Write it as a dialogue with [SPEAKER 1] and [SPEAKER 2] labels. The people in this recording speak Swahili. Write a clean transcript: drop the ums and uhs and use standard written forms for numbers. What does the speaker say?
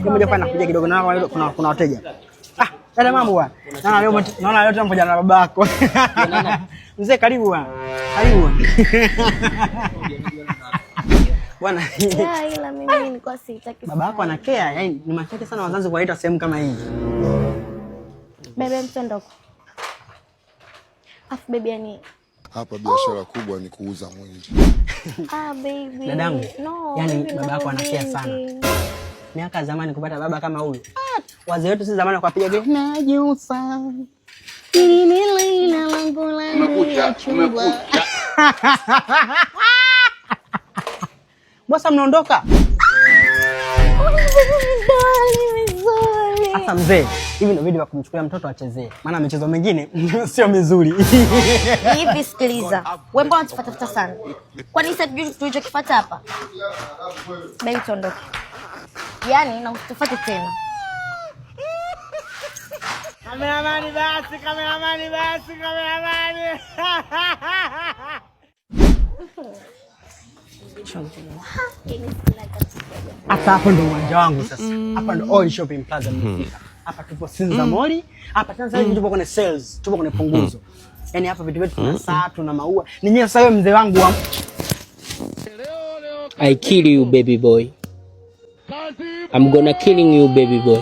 [SPEAKER 1] Ngoja pana kuja kidogo na kuna wateja. Dada mambo bwana. Naona leo pamoja na babako. Mzee karibu bwana. Karibu. Bwana.
[SPEAKER 2] Ila mimi nilikuwa sitaki.
[SPEAKER 1] Babako anakea, yani ni machache sana wazazi kuwaita sehemu kama hii.
[SPEAKER 2] Bebe mtondoko. Afu baby yani
[SPEAKER 3] hapa biashara kubwa ni kuuza mwili.
[SPEAKER 2] Baby.
[SPEAKER 1] Dadangu.
[SPEAKER 2] No.
[SPEAKER 1] Yani babako anakea sana. Miaka zamani kupata baba kama huyu. Wazee wetu si zamani kuwapiga gari. Najusa. Nilila langu la umekuja. Bosa mnaondoka? Asa mzee, hivi ndio video ya kumchukulia mtoto achezee. Maana michezo mingine sio mizuri.
[SPEAKER 2] Hivi sikiliza. Wewe mbona unatafuta sana? Kwani sasa tulichokifuata hapa? Baby tuondoke. Yaani na usitufuate tena.
[SPEAKER 1] Kameramani basi. Hapa hapo ndo uwanja wangu sasa. Hapa ndo All Shopping Plaza nimefika. Hapa tupo Sinza Mall. Hapa sasa hivi tupo kwenye sales, tupo kwenye punguzo. Yaani hapa vitu vyetu tuna saa, tuna maua. Ninyi sasa wewe mzee wangu wa
[SPEAKER 4] I kill you baby boy. I'm gonna killing you baby boy.